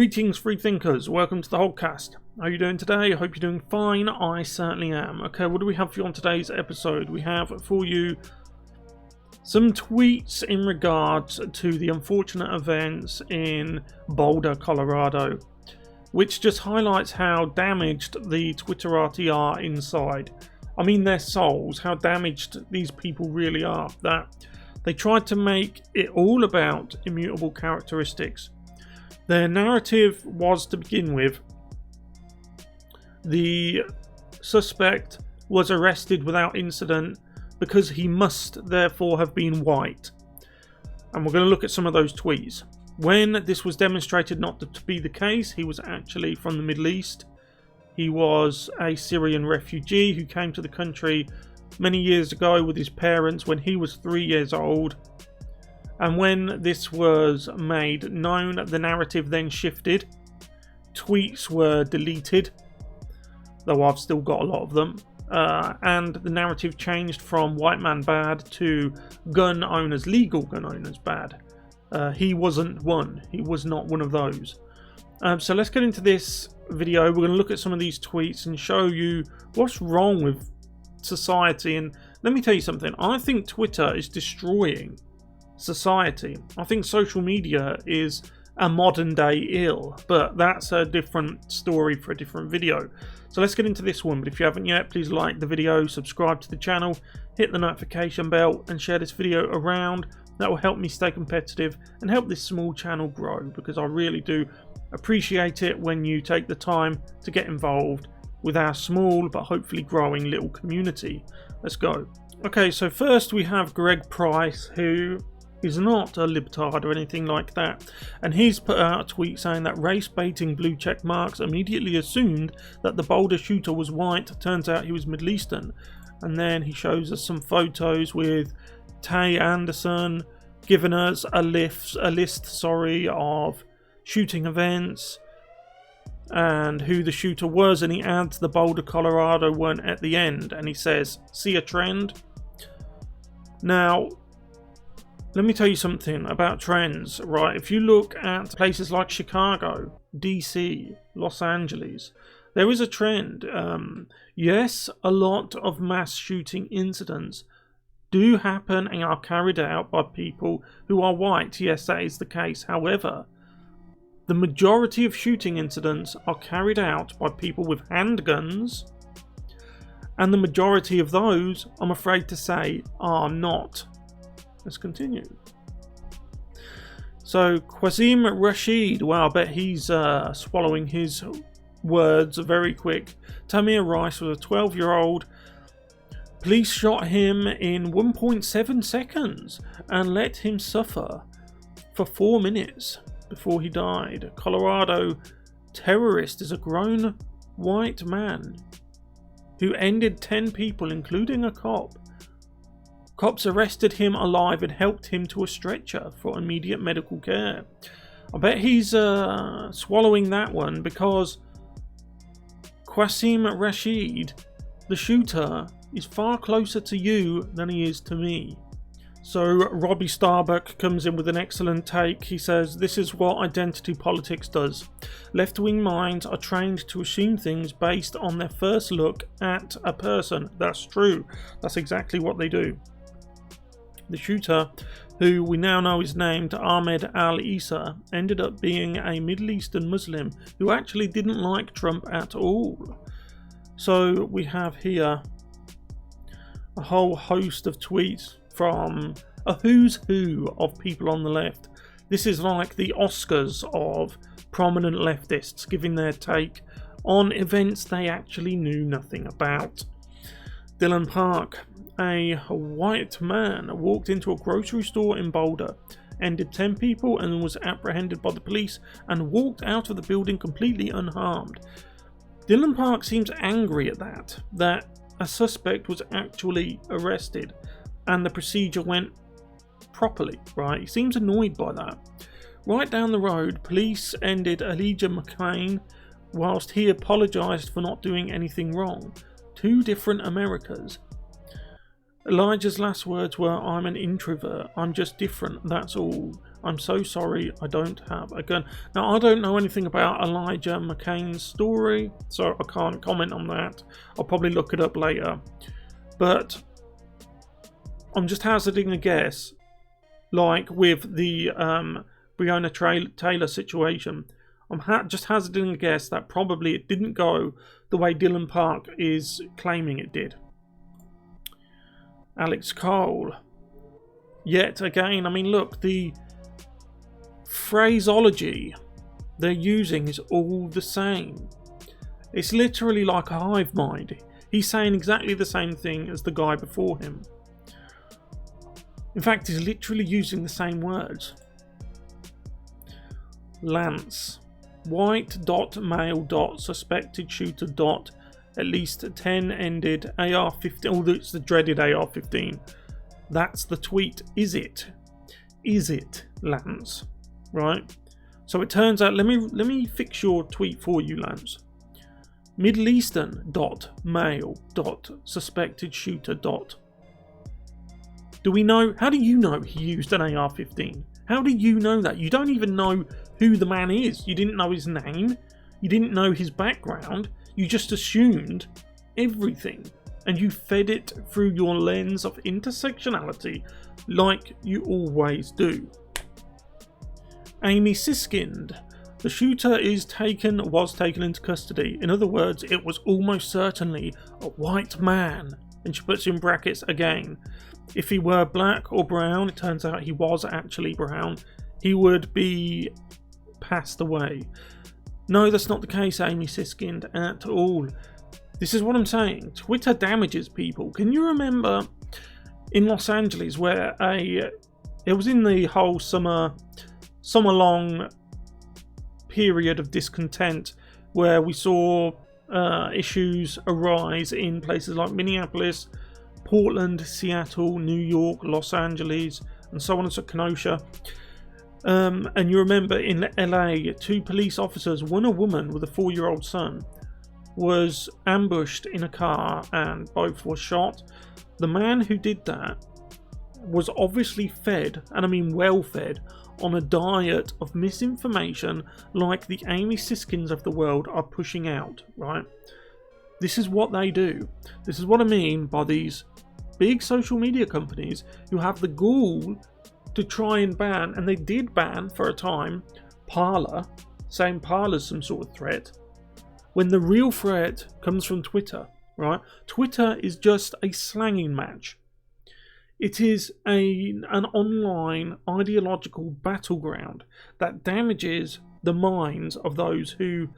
Greetings, free thinkers. Welcome to the Hoggcast. How are you doing today? I hope you're doing fine. I certainly am. Okay, what do we have for you on today's episode? We have for you some tweets in regards to the unfortunate events in Boulder, Colorado, which just highlights how damaged the Twitterati are inside. I mean, their souls, how damaged these people really are. That they tried to make it all about immutable characteristics. Their narrative was, to begin with, the suspect was arrested without incident because he must therefore have been white. And we're going to look at some of those tweets. When this was demonstrated not to be the case, he was actually from the Middle East. He was a Syrian refugee who came to the country many years ago with his parents when he was 3 years old. And when this was made known, the narrative then shifted. Tweets were deleted, though I've still got a lot of them. And the narrative changed from white man bad to gun owners, legal gun owners bad. He wasn't one. He was not one of those. So let's get into this video. We're going to look at some of these tweets and show you what's wrong with society. And let me tell you something. I think Twitter is destroying society. I think social media is a modern day ill, but that's a different story for a different video. So let's get into this one. But if you haven't yet, please like the video, subscribe to the channel, hit the notification bell and share this video around. That will help me stay competitive and help this small channel grow, because I really do appreciate it when you take the time to get involved with our small but hopefully growing little community. Let's go. Okay, so first we have Greg Price, who is not a libtard or anything like that, and he's put out a tweet saying that race baiting blue check marks immediately assumed that the Boulder shooter was white. Turns out he was Middle Eastern. And then he shows us some photos with Tay Anderson giving us a list of shooting events and who the shooter was, and he adds the Boulder, Colorado one at the end, and he says, "See a trend?" Now, let me tell you something about trends, right? If you look at places like Chicago, DC, Los Angeles, there is a trend. Yes, a lot of mass shooting incidents do happen and are carried out by people who are white. Yes, that is the case. However, the majority of shooting incidents are carried out by people with handguns, and the majority of those, I'm afraid to say, are not. Let's continue. So, Umar Rasheed, wow, I bet he's swallowing his words very quick. Tamir Rice was a 12-year-old. Police shot him in 1.7 seconds and let him suffer for 4 minutes before he died. Colorado terrorist is a grown white man who ended 10 people, including a cop. Cops arrested him alive and helped him to a stretcher for immediate medical care. I bet he's swallowing that one, because Umar Rasheed, the shooter, is far closer to you than he is to me. So Robby Starbuck comes in with an excellent take. He says, "This is what identity politics does. Left-wing minds are trained to assume things based on their first look at a person." That's true. That's exactly what they do. The shooter, who we now know is named Ahmad Al Issa, ended up being a Middle Eastern Muslim who actually didn't like Trump at all. So we have here a whole host of tweets from a who's who of people on the left. This is like the Oscars of prominent leftists giving their take on events they actually knew nothing about. Dylan Park, a white man, walked into a grocery store in Boulder, ended 10 people and was apprehended by the police and walked out of the building completely unharmed. Dylan Park seems angry at that a suspect was actually arrested and the procedure went properly, right? He seems annoyed by that. Right down the road, police ended Elijah McClain whilst he apologised for not doing anything wrong. 2 different Americas. Elijah's last words were, "I'm an introvert, I'm just different, that's all." I'm so sorry, I don't have a gun. Now, I don't know anything about Elijah McCain's story, so I can't comment on that. I'll probably look it up later. But I'm just hazarding a guess, like with the Breonna Taylor situation. I'm just hazarding a guess that probably it didn't go the way Dylan Park is claiming it did. Alex Cole. Yet again, I mean, look, the phraseology they're using is all the same. It's literally like a hive mind. He's saying exactly the same thing as the guy before him. In fact, he's literally using the same words. Lance. White dot male dot suspected shooter dot at least 10 ended AR-15. Oh, it's the dreaded AR-15. That's the tweet. Is it? Is it, Lance? Right? So it turns out, let me fix your tweet for you, Lance. Middle Eastern dot male dot suspected shooter dot. Do we know? How do you know he used an AR-15? How do you know that? You don't even know who the man is. You didn't know his name. You didn't know his background. You just assumed everything. And you fed it through your lens of intersectionality like you always do. Amy Siskind. The shooter was taken into custody. In other words, it was almost certainly a white man. And she puts in brackets again. If he were black or brown, it turns out he was actually brown, he would be passed away. No, that's not the case, Amy Siskind, at all. This is what I'm saying. Twitter damages people. Can you remember in Los Angeles where it was in the whole summer-long period of discontent where we saw issues arise in places like Minneapolis, Portland, Seattle, New York, Los Angeles, and so on and so Kenosha. And you remember in LA, 2 police officers, one a woman with a 4-year-old son, was ambushed in a car and both were shot. The man who did that was obviously fed, and I mean well fed, on a diet of misinformation like the Amy Siskinds of the world are pushing out, right? This is what they do. This is what I mean by these big social media companies who have the gall to try and ban, and they did ban for a time, Parler, saying Parler's some sort of threat, when the real threat comes from Twitter, right? Twitter is just a slanging match. It is an online ideological battleground that damages the minds of those who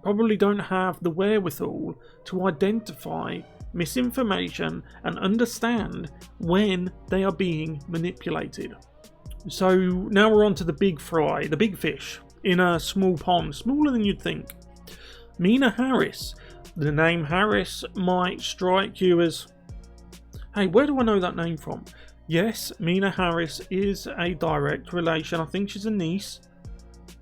probably don't have the wherewithal to identify misinformation and understand when they are being manipulated. So now we're on to the big fry, the big fish in a small pond, smaller than you'd think. Mina Harris. The name Harris might strike you as, hey, where do I know that name from? Yes, Mina Harris is a direct relation. I think she's a niece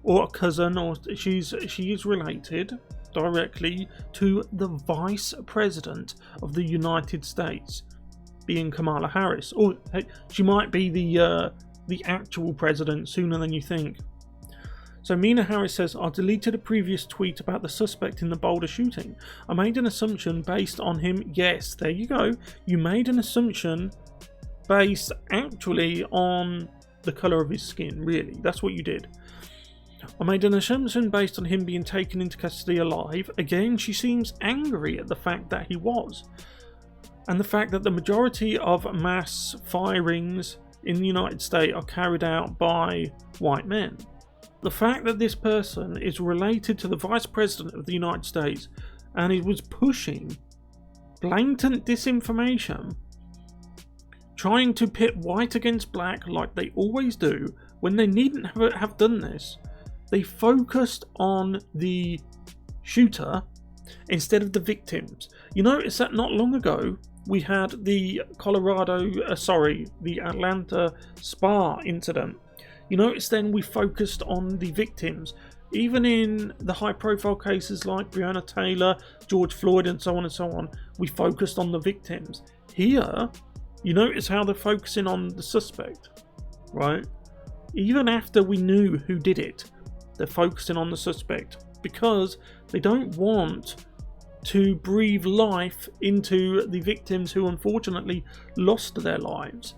or a cousin, or she is related directly to the Vice President of the United States, being Kamala Harris. Or hey, she might be the actual president sooner than you think. So Mina Harris says, I deleted a previous tweet about the suspect in the Boulder shooting. I made an assumption based on him. Yes, there you go. You made an assumption based actually on the colour of his skin, really. That's what you did. I made an assumption based on him being taken into custody alive. Again, she seems angry at the fact that he was. And the fact that the majority of mass firings in the United States are carried out by white men. The fact that this person is related to the Vice President of the United States and he was pushing blatant disinformation, trying to pit white against black like they always do, when they needn't have done this. They focused on the shooter instead of the victims. You notice that not long ago we had the Atlanta Spa incident. You notice then we focused on the victims. Even in the high profile cases like Breonna Taylor, George Floyd and so on, we focused on the victims. Here, you notice how they're focusing on the suspect, right? even after we knew who did it, they're focusing on the suspect because they don't want to breathe life into the victims who unfortunately lost their lives.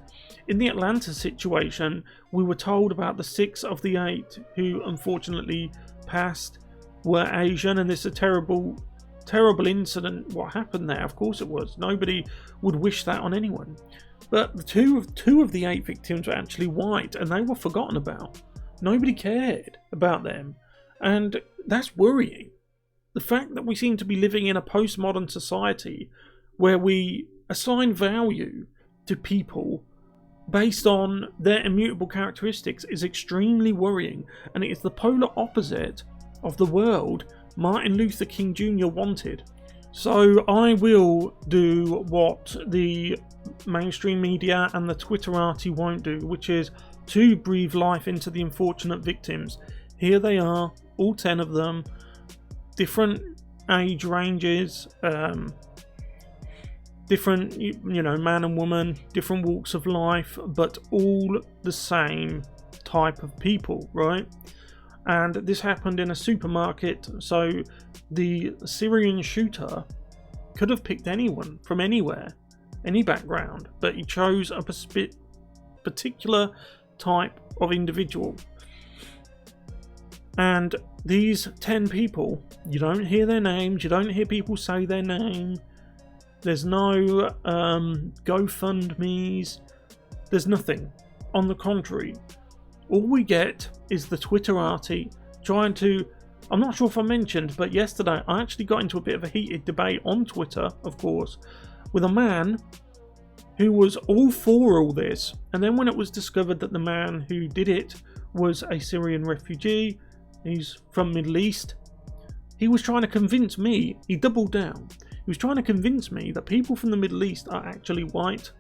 In the Atlanta situation, we were told about the 6 of the 8 who unfortunately passed were Asian, and this is a terrible incident. What happened there? Of course it was. Nobody would wish that on anyone. But the two of the 8 victims were actually white, and they were forgotten about. Nobody cared about them, and that's worrying. The fact that we seem to be living in a postmodern society where we assign value to people based on their immutable characteristics is extremely worrying, and it is the polar opposite of the world Martin Luther King Jr. wanted. So I will do what the mainstream media and the Twitterati won't do, which is to breathe life into the unfortunate victims. Here they are, all 10 of them, different age ranges, different, man and woman, different walks of life, but all the same type of people, right? And this happened in a supermarket, so the Syrian shooter could have picked anyone from anywhere, any background, but he chose a particular type of individual. And these 10 people, you don't hear their names, you don't hear people say their name, there's no GoFundMes, there's nothing. On the contrary, all we get is the Twitterati trying to... I'm not sure if I mentioned, but yesterday I actually got into a bit of a heated debate on Twitter, of course, with a man who was all for all this. And then when it was discovered that the man who did it was a Syrian refugee, he's from Middle East, he was trying to convince me, he doubled down, he was trying to convince me that people from the Middle East are actually white.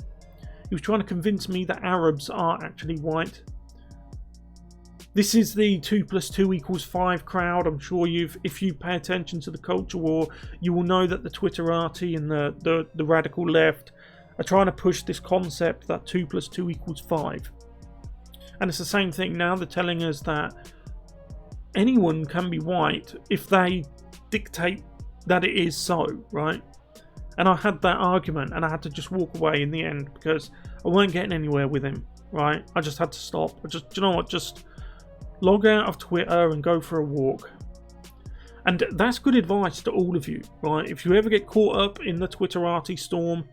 He was trying to convince me that Arabs are actually white. This is the 2 + 2 = 5 crowd. I'm sure if you pay attention to the culture war, you will know that the Twitterati and the radical left are trying to push this concept that 2 + 2 = 5. And it's the same thing now. They're telling us that anyone can be white if they dictate that it is so, right? And I had that argument and I had to just walk away in the end because I weren't getting anywhere with him, right? I just had to stop. Just log out of Twitter and go for a walk. And that's good advice to all of you, right? If you ever get caught up in the Twitterati storm,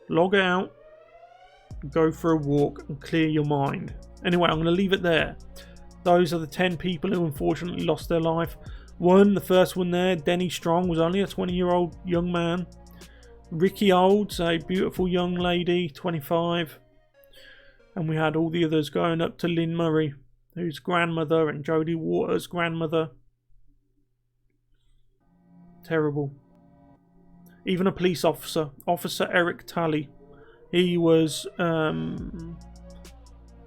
log out, go for a walk and clear your mind. Anyway, I'm going to leave it there. Those are the 10 people who unfortunately lost their life. The first one there, Denny Strong, was only a 20-year-old young man. Ricky Olds, a beautiful young lady, 25. And we had all the others going up to Lynn Murray, whose grandmother, and Jodie Waters' grandmother. Terrible. Even a police officer, Officer Eric Tully, he was,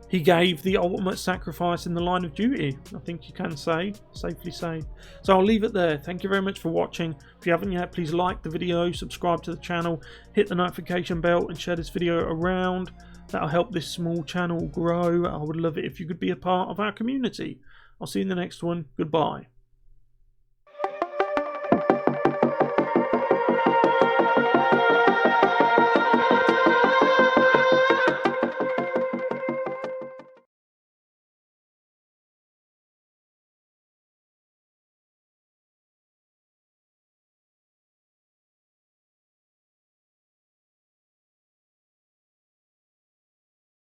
he gave the ultimate sacrifice in the line of duty, I think you can safely say. So I'll leave it there. Thank you very much for watching. If you haven't yet, please like the video, subscribe to the channel, hit the notification bell and share this video around. That'll help this small channel grow. I would love it if you could be a part of our community. I'll see you in the next one. Goodbye.